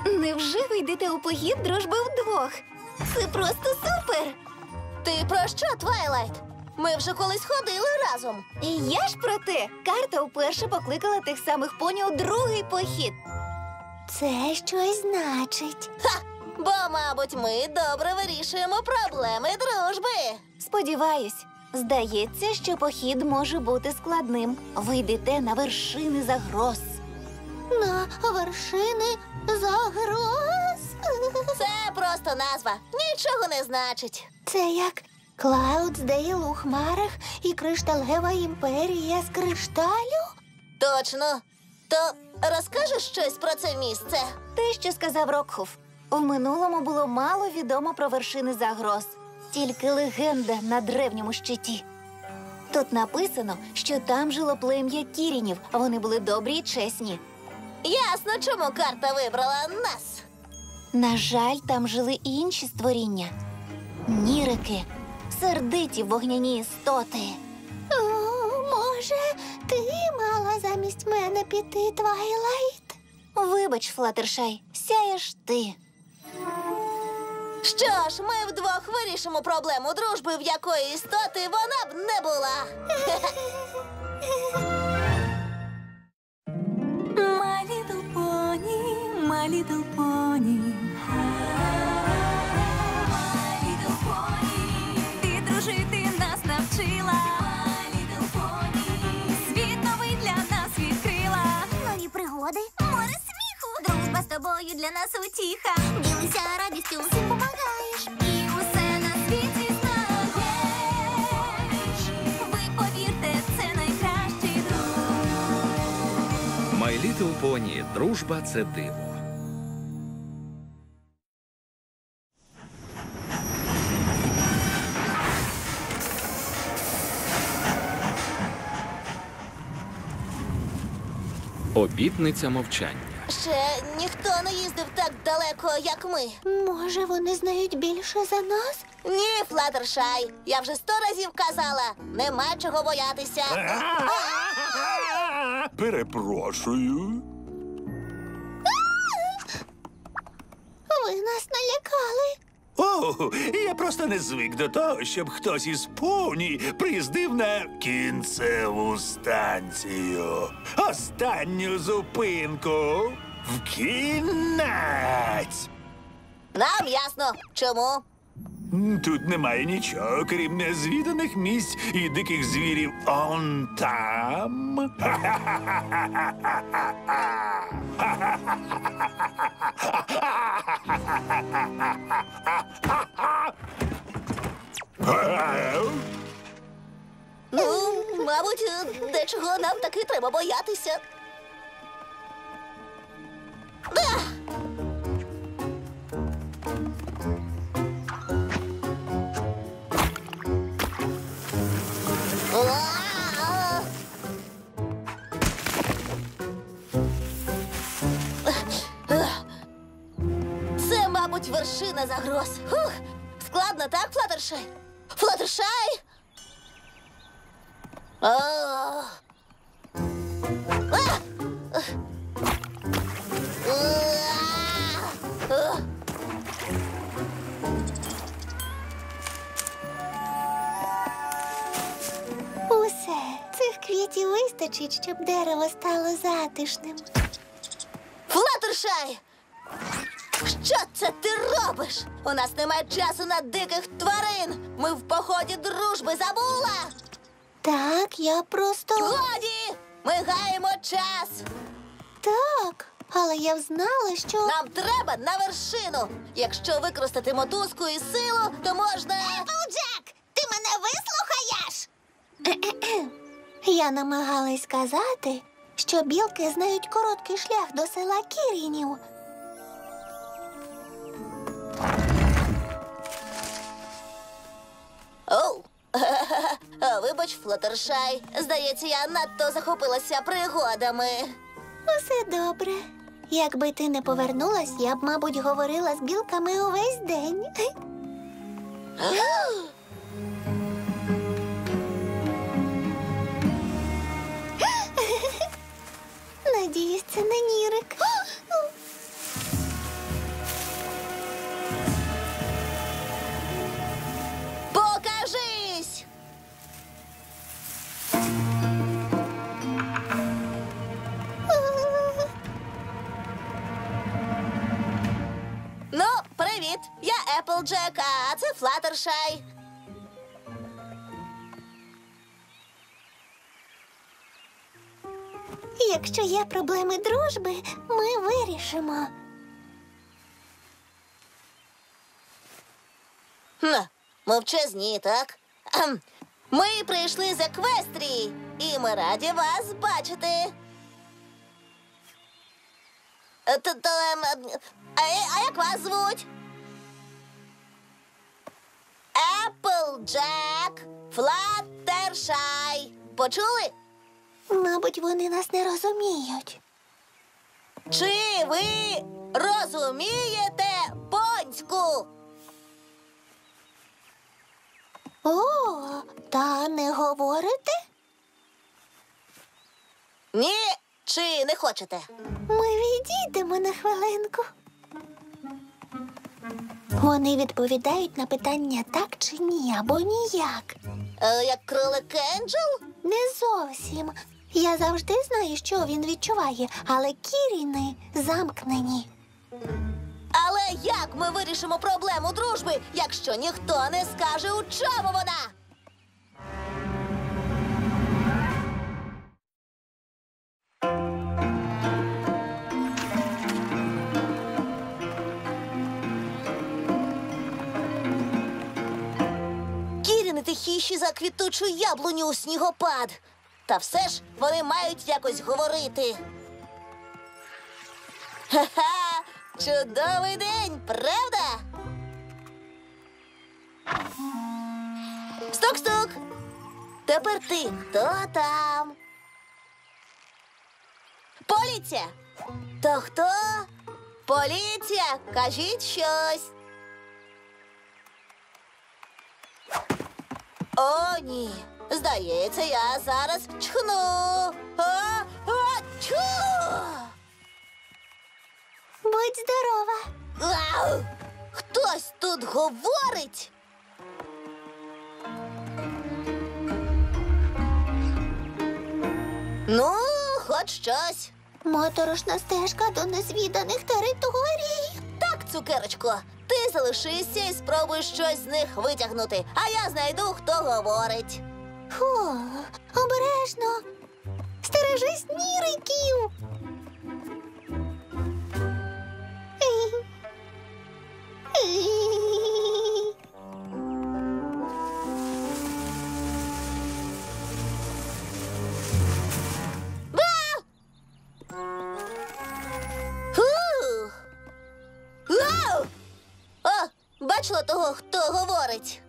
Невже ви йдете у похід дружби вдвох? Це просто супер! Ти про що, Твайлайт? Ми вже колись ходили разом. І я ж про те. Карта вперше покликала тих самих поні у другий похід. Це щось значить. Ха! Бо, мабуть, ми добре вирішуємо проблеми дружби. Сподіваюсь. Здається, що похід може бути складним. Ви йдете на вершини загроз. На вершини загроз? Це просто назва. Нічого не значить. Це як Клаудсдейл у хмарах і кришталева імперія з кришталю? Точно. То розкажеш щось про це місце? Те, що сказав Рокхуф. В минулому було мало відомо про вершини загроз. Тільки легенда на древньому щиті. Тут написано, що там жило плем'я кірінів. Вони були добрі й чесні. Ясно, чому карта вибрала нас. На жаль, там жили і інші створіння. Нірики, сердиті вогняні істоти. Може, ти мала замість мене піти, Твайлайт? Вибач, Флаттершай, сяєш ти. Що ж, ми вдвох вирішимо проблему дружби, в якої істоти вона б не була. My little pony, my little pony. My little pony. Ти дружити нас навчила. My little pony. Світ новий для нас відкрила. Нові пригоди, море сміху. Дружба з тобою для нас утіха. Ділися радістю, всім помагаєш. І усе на світі знаєш. Ви повірте, це найкращий друг. My Little Pony. Дружба – це диво. Обітниця мовчання. Ще ніхто не їздив так далеко, як ми. Може, вони знають більше за нас? Ні, Флаттершай, я вже 100 разів казала. Нема чого боятися. Перепрошую. Ви нас налякали. О, я просто не звик до того, щоб хтось із поні приїздив на кінцеву станцію. Останню зупинку. В кінець. Нам ясно. Чому? Тут немає нічого, крім незвіданих місць і диких звірів. Он там. Ну, мабуть, дечого нам таки треба боятися. Це, мабуть, вершина загроз. Фух, складно, так, Флаттершай? Флаттершай? Усе. Цих квітів вистачить, щоб дерево стало затишним. Флаттершай! Що це ти робиш? У нас немає часу на диких тварин. Ми в поході дружби, забула? Так, я просто... Годі! Ми гаємо час. Так, але я знала, що... Нам треба на вершину. Якщо використати мотузку і силу, то можна... Еплджек, ти мене вислухаєш? Я намагалась сказати, що білки знають короткий шлях до села Кірінів. Оу. Вибач, Флаттершай. Здається, я надто захопилася пригодами. Усе добре. Якби ти не повернулась, я б, мабуть, говорила з білками увесь день. Надіюсь, це не Нірик. Еплджек, а це Флаттершай. Якщо є проблеми дружби, ми вирішимо. Мовчазні, так? Ми прийшли з Еквестрії, і ми раді вас бачити. А як вас звуть? Еплджек, Флаттершай. Почули? Мабуть, вони нас не розуміють. Чи ви розумієте понську? О, та не говорите? Ні, чи не хочете? Ми відійдемо на хвилинку. Вони відповідають на питання так чи ні, або ніяк. Як кролик Енджел? Не зовсім. Я завжди знаю, що він відчуває, але Кіріни замкнені. Але як ми вирішимо проблему дружби, якщо ніхто не скаже, у чому вона? Кіріни тихіші за квітучу яблуню у снігопад. Та все ж вони мають якось говорити. Ха-ха! Чудовий день, правда? Стук-стук! Тепер ти. Хто там? Поліція! То хто? Поліція! Кажіть щось. О, ні. Здається, я зараз чхну. Чу! Будь здорова. Ау! Хтось тут говорить. Ну, хоч щось. Моторошна стежка до незвіданих територій. Так, цукерочко, ти залишишся і спробуй щось з них витягнути, а я знайду, хто говорить. Фу, обережно. Стережись ніриків. Фух. Вау! О, бачила того, хто говорить.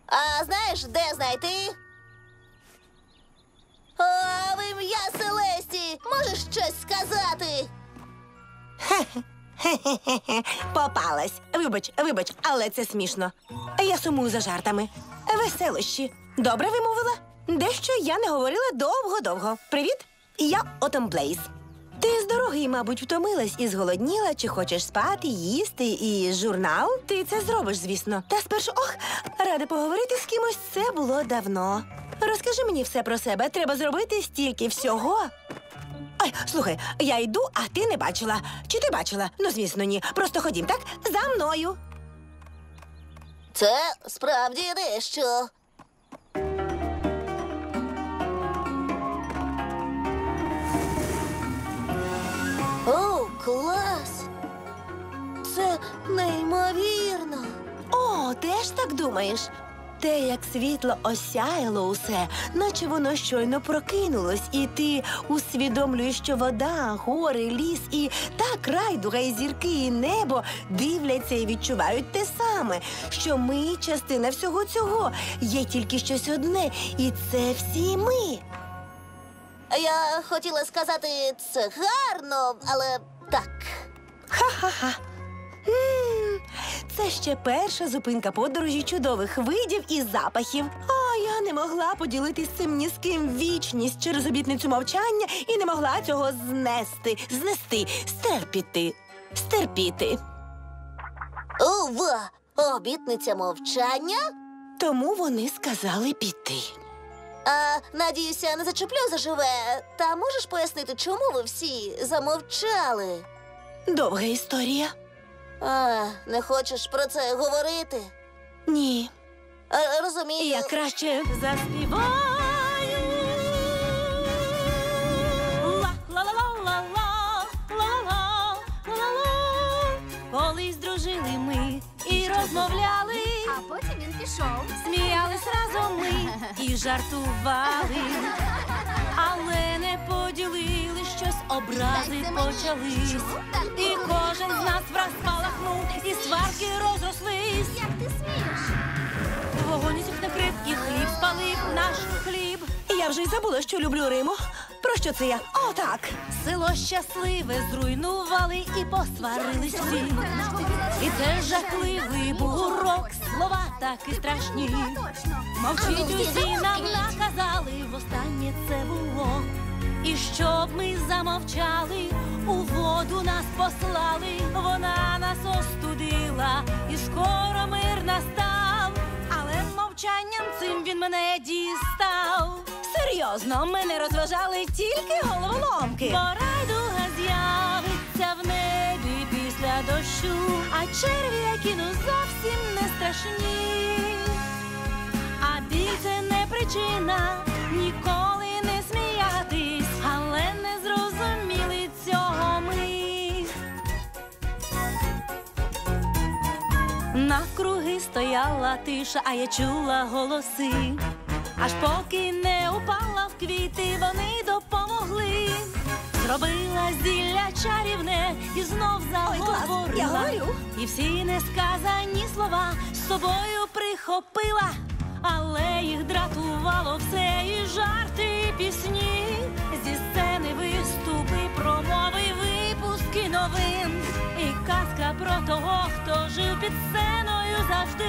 А знаєш, де знайти? О, в ім'я Селесті! Можеш щось сказати? Попалась. Вибач, але це смішно. Я сумую за жартами. Веселощі. Добре вимовила? Дещо я не говорила довго-довго. Привіт, я Отом Блейз. Ти з дороги, мабуть, втомилась і зголодніла, чи хочеш спати, їсти і журнал? Ти це зробиш, звісно. Та спершу, рада поговорити з кимось, це було давно. Розкажи мені все про себе, треба зробити стільки всього. Ой, слухай, я йду, а ти не бачила. Чи ти бачила? Ну, звісно, ні. Просто ходім, так? За мною. Це справді дещо. О, клас! Це неймовірно. О, теж так думаєш? Те, як світло осяяло усе, наче воно щойно прокинулось, і ти усвідомлюєш, що вода, гори, ліс і так райдуга і зірки, і небо дивляться і відчувають те саме, що ми частина всього цього. Є тільки щось одне, і це всі ми. Я хотіла сказати, це гарно, але так. Ха-ха-ха. Це ще перша зупинка подорожі чудових видів і запахів. А я не могла поділитись цим ні з ким вічність через обітницю мовчання і не могла цього стерпіти. Ова! Обітниця мовчання? Тому вони сказали піти. Надіюся, не зачеплю заживе. Та можеш пояснити, чому ви всі замовчали? Довга історія. Не хочеш про це говорити? Ні. Розумію. Я краще заспіваю. Ла-ла-ла-ла-ла-ла-ла-ла-ла. Колись дружили ми і розмовляли, А потім він пішов. сміялись разом ми і жартували, але не поділили щось, образи почались. І кожен з нас враз спалахнув, і сварки розрослись. Як ти смієш? Вогонь усіх накрив і хліб спалив наш хліб. Я вже й забула, що люблю Риму. Про що це я? О, так. Село щасливе зруйнували і посварились всі. І це жахливий був урок, слова таки страшні. Мовчіть усі нам наказали, востаннє це було. І щоб ми замовчали, у воду нас послали. Вона нас остудила, і скоро мир настав. Але мовчанням цим він мене дістав. Серйозно, мене розважали тільки головоломки. Бо райдуга з'явиться в небі після дощу, а черві, які ну зовсім не страшні. А біль це не причина ніколи не сміятись, але не зрозуміли цього ми. Навкруги стояла тиша, а я чула голоси. Аж поки не упала в квіти, вони допомогли. Зробила зілля чарівне і знов заговорила. Я говорю. І всі несказані слова з собою прихопила. Але їх дратувало все, і жарти, і пісні. Зі сцени виступи, промови, випуски новин. І казка про того, хто жив під сценою завжди.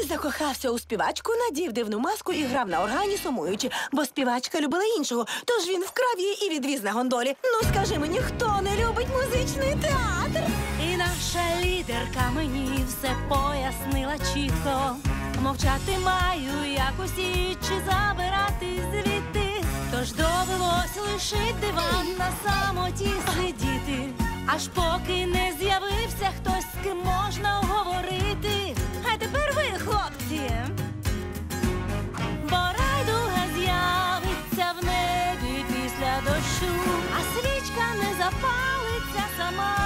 І закохався у співачку, надів дивну маску і грав на органі, сумуючи, бо співачка любила іншого, тож він вкрав її і відвіз на гондолі. Ну, скажи мені, хто не любить музичний театр? І наша лідерка мені все пояснила чітко. Мовчати маю, як усі, чи забирати звідти. Тож довелось лишить диван на самоті сидіти. Аж поки не з'явився хтось, з ким можна говорити. А тепер ви, хлопці. Бо райдуга з'явиться в небі після дощу, а свічка не запалиться сама.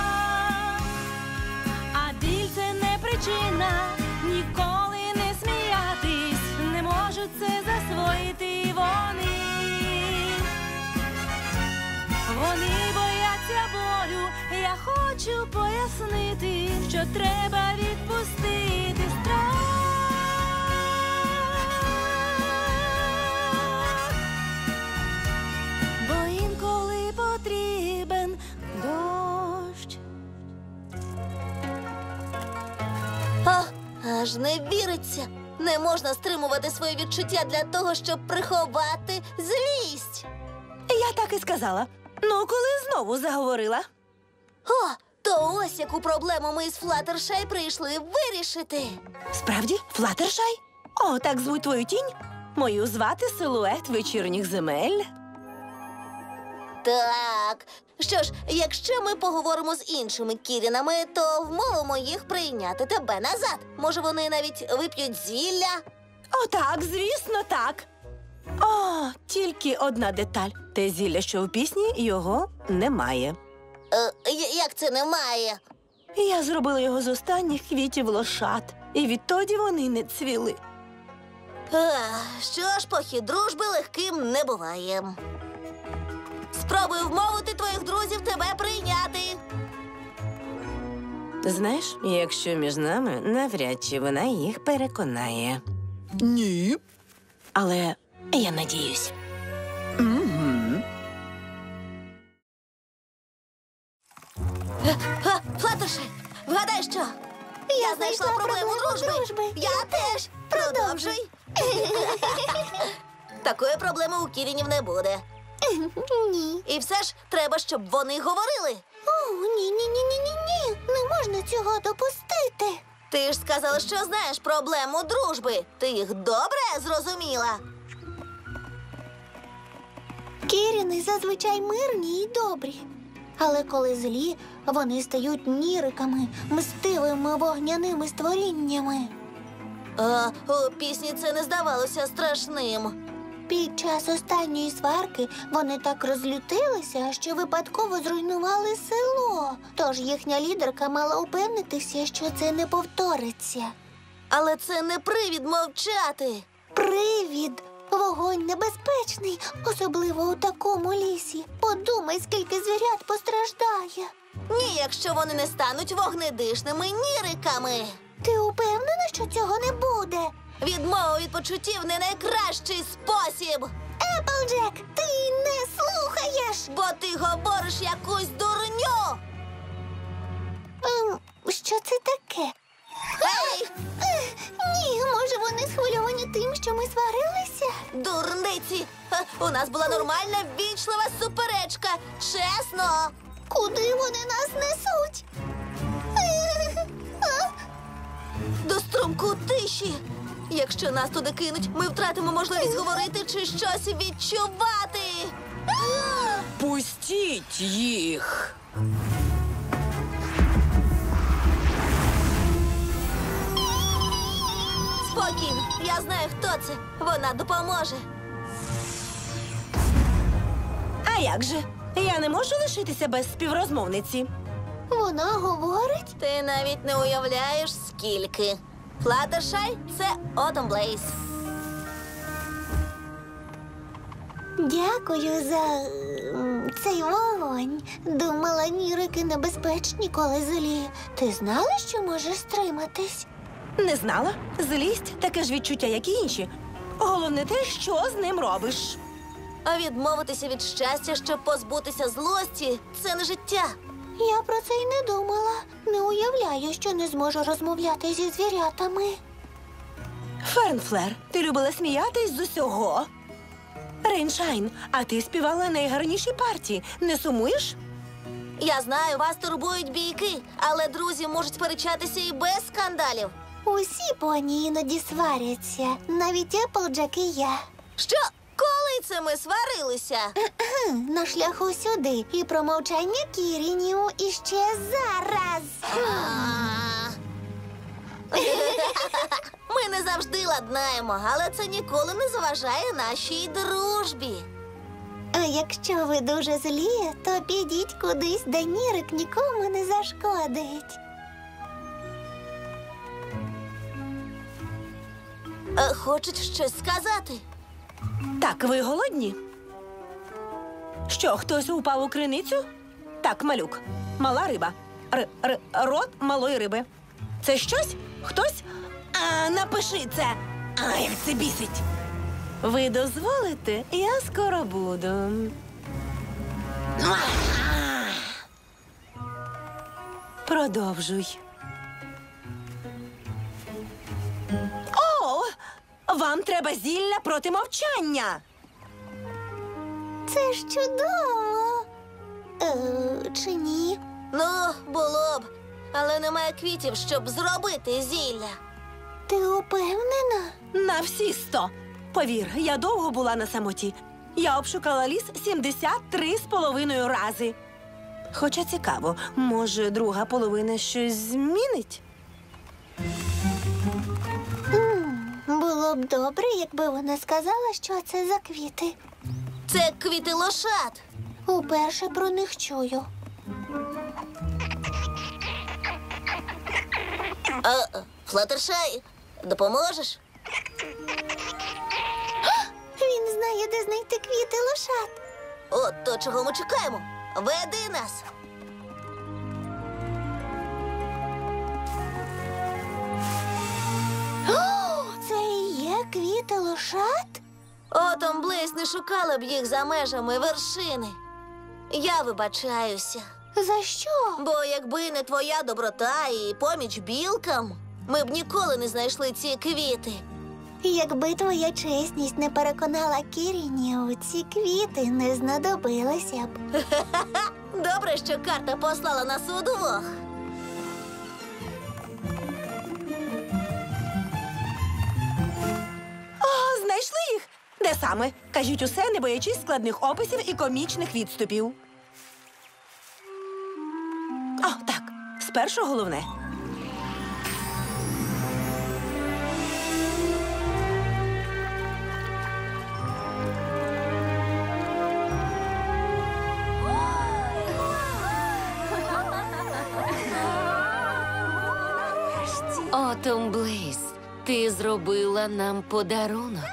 А біль це не причина ніколи не сміятись. Не можуть це засвоїти вони. Вони бояться болю, я хочу пояснити, що треба відпустити страх. Бо інколи потрібен дощ. Аж не віриться. Не можна стримувати свої відчуття для того, щоб приховати злість. Я так і сказала. Ну, коли знову заговорила? О, то ось яку проблему ми із Флаттершай прийшли вирішити. Справді? Флаттершай? О, так звуть твою тінь? Мою звати Силует вечірніх земель. Так. Що ж, якщо ми поговоримо з іншими Кірінами, то вмовимо їх прийняти тебе назад. Може, вони навіть вип'ють зілля? О, так, звісно, так. О, тільки одна деталь. Те зілля, що в пісні, його немає. Як це немає? Я зробила його з останніх квітів лошад, і відтоді вони не цвіли. Що ж, похід дружби легким не буває. Спробуй вмовити твоїх друзів тебе прийняти. Знаєш, якщо між нами, навряд чи вона їх переконає. Ні. Але я надіюсь. Флаттершай, вгадай що? Я знайшла проблему дружби. Я теж. Продовжуй. Такої проблеми у Кірінів не буде. Ні. І все ж треба, щоб вони говорили. О, ні. Не можна цього допустити. Ти ж сказала, що знаєш проблему дружби. Ти їх добре зрозуміла? Кіріни зазвичай мирні і добрі. Але коли злі, вони стають ніриками, мстивими вогняними створіннями. А у пісні це не здавалося страшним. Під час останньої сварки вони так розлютилися, що випадково зруйнували село. Тож їхня лідерка мала упевнитися, що це не повториться. Але це не привід мовчати. Привід! Вогонь небезпечний, особливо у такому лісі. Подумай, скільки звірят постраждає. Ні, якщо вони не стануть вогнедишними ніриками. Ти упевнена, що цього не буде? Відмова від почуттів не найкращий спосіб. Еплджек, ти не слухаєш! Бо ти говориш якусь дурню. Що це таке? Ей, Ні, може вони схвильовані тим, що ми сварилися? дурниці! У нас була нормальна ввічлива суперечка. Чесно. Куди вони нас несуть? До струмку тиші. Якщо нас туди кинуть, ми втратимо можливість говорити чи щось відчувати. Пустіть їх! Спокійно, я знаю, хто це. Вона допоможе. А як же? Я не можу лишитися без співрозмовниці. Вона говорить? Ти навіть не уявляєш, скільки. Флаттершай – це Autumn Blaze. Дякую за цей вогонь. Думала, нірики небезпечні, коли злі. Ти знала, що можеш стриматись? Не знала? Злість – таке ж відчуття, як і інші. Головне те, що з ним робиш. А відмовитися від щастя, щоб позбутися злості – це не життя. Я про це й не думала. Не уявляю, що не зможу розмовляти зі звірятами. Фернфлер, ти любила сміятись з усього. Рейншайн, а ти співала найгарніші партії. Не сумуєш? Я знаю, вас турбують бійки, але друзі можуть сперечатися і без скандалів. Усі поні іноді сваряться, навіть Еплджек і я. Що? Коли це ми сварилися? На шляху сюди і про мовчання Кірінів іще зараз. Ми не завжди ладнаємо, але це ніколи не заважає нашій дружбі. А якщо ви дуже злі, то підіть кудись, де нірик нікому не зашкодить. Хочуть щось сказати? Так, ви голодні? Що, хтось упав у криницю? Так, малюк. Мала риба. Рот малої риби. Це щось? Хтось? Напиши це. Як це бісить. Ви дозволите? Я скоро буду. Продовжуй. О! Вам треба зілля проти мовчання. Це ж чудово. Чи ні? Ну, було б. Але немає квітів, щоб зробити зілля. Ти упевнена? На всі 100. Повір, я довго була на самоті. Я обшукала ліс 73,5 рази. Хоча цікаво, може, друга половина щось змінить? Було б добре, якби вона сказала, що це за квіти. Це квіти лошад. Уперше про них чую. Флаттершай, допоможеш? Він знає, де знайти квіти лошад. От то, чого ми чекаємо. Веди нас. Це і є квіти лошад? Autumn Blaze не шукала б їх за межами вершини. Я вибачаюся. За що? Бо якби не твоя доброта і поміч білкам, ми б ніколи не знайшли ці квіти. Якби твоя чесність не переконала Кірінів, ці квіти не знадобилися б. Добре, що карта послала нас удвох. О, знайшли їх! Де саме? Кажіть усе, не боячись складних описів і комічних відступів. О, так. Спершу головне. Отом Блейз, ти зробила нам подарунок.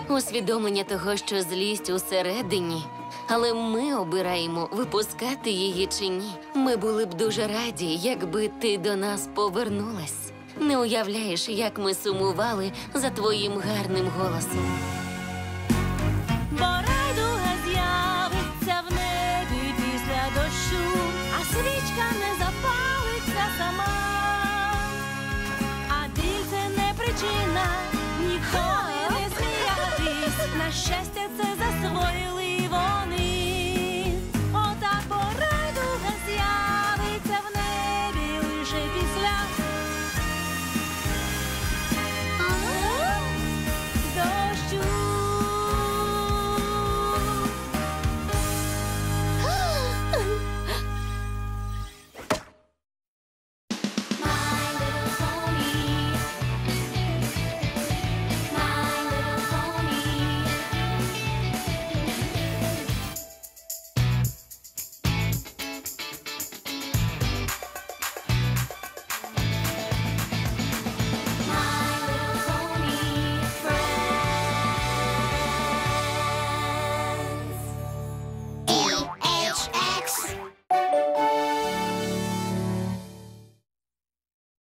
Усвідомлення того, що злість усередині. Але ми обираємо, випускати її чи ні. Ми були б дуже раді, якби ти до нас повернулась. Не уявляєш, як ми сумували за твоїм гарним голосом. Бо райдуга з'явиться в небі після дощу, а свічка не запалиться сама. А біль – це не причина ніколи не сміятись. На щастя, це